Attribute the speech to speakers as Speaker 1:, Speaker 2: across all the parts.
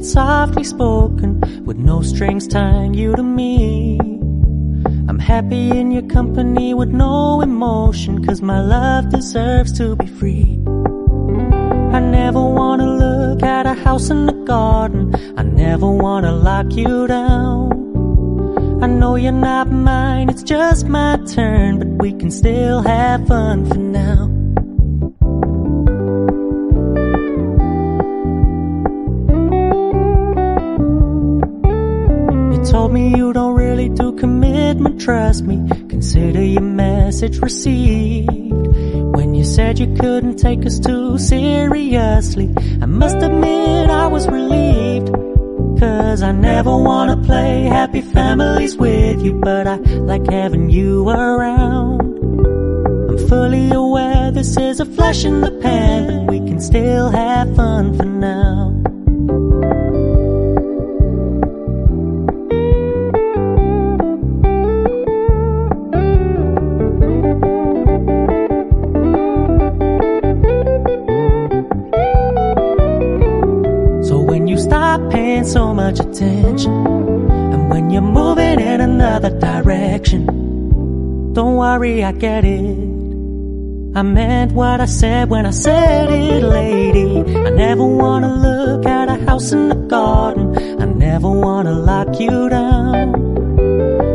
Speaker 1: softly spoken, with no strings tying you to me. I'm happy in your company with no emotion, 'cause my love deserves to be free. I never wanna look at a house in the garden, I never wanna lock you down. I know you're not mine, it's just my turn, but we can still have fun for now. You told me you don't really do commitment, trust me, consider your message received. When you said you couldn't take us too seriously, I must admit I was relieved. 'Cause I never wanna play happy families with you, but I like having you around. I'm fully aware this is a flash in the pan, but we can still have fun for now. Stop paying so much attention, and when you're moving in another direction, don't worry, I get it. I meant what I said when I said it, lady. I never wanna look at a house in the garden, I never wanna lock you down.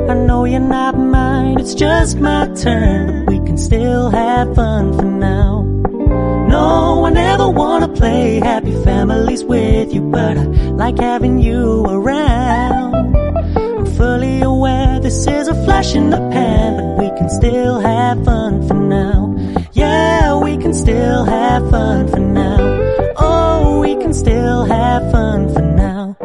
Speaker 1: I know you're not mine, it's just my turn, but we can still have fun for now. No, I never wanna play happy families with you, but I like having you around. I'm fully aware this is a flash in the pan, but we can still have fun for now. Yeah, we can still have fun for now. Oh, we can still have fun for now.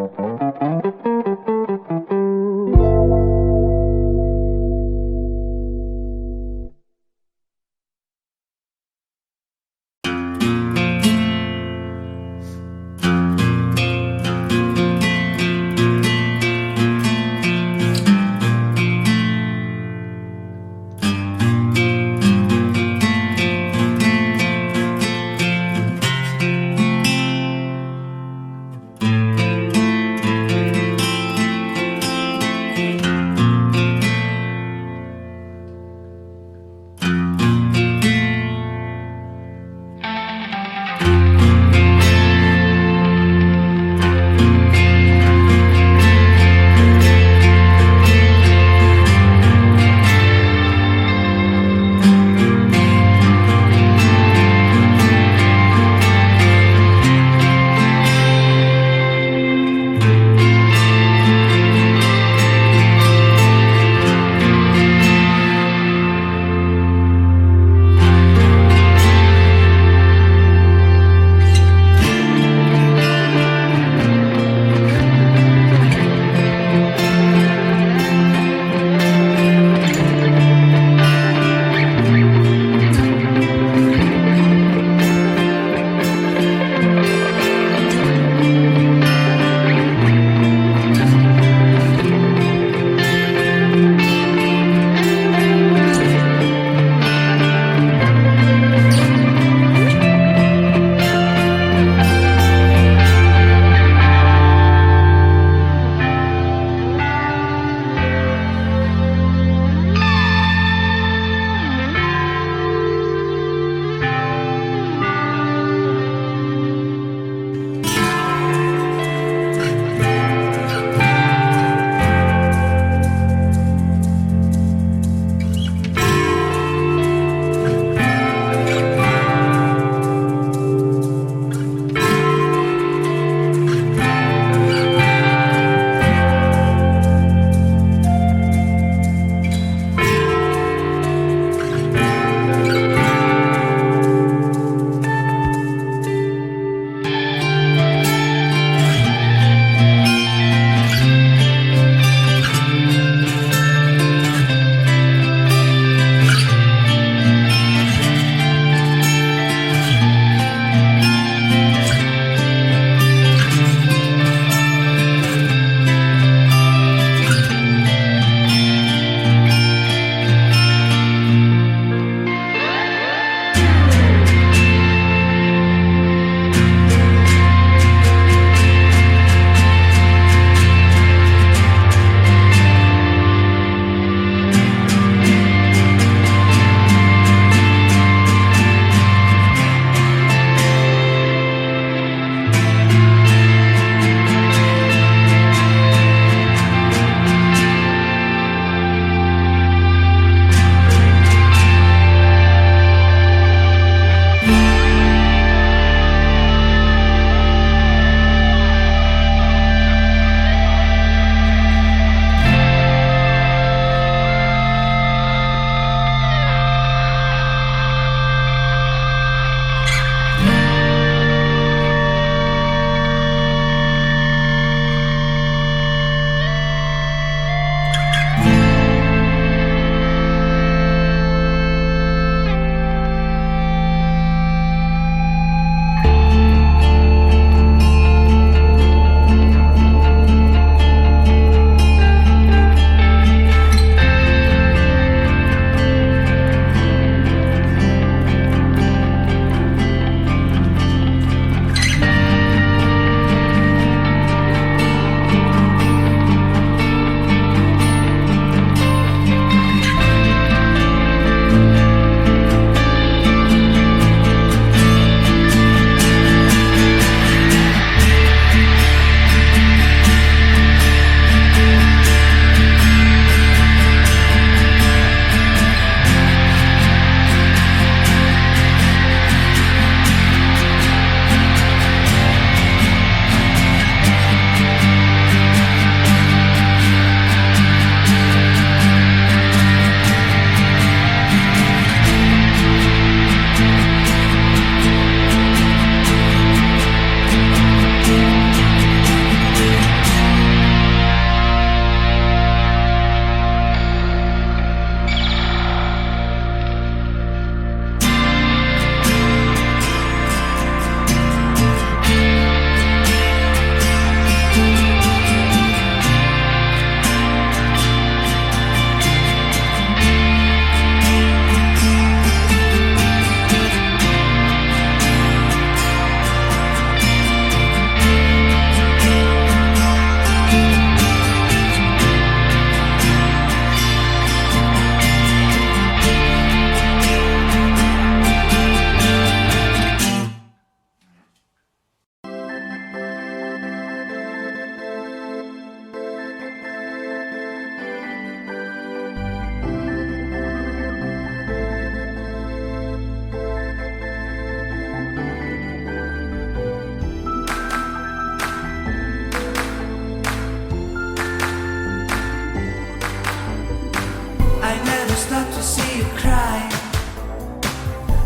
Speaker 2: just love to see you cry.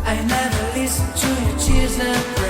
Speaker 2: I never listen to your tears and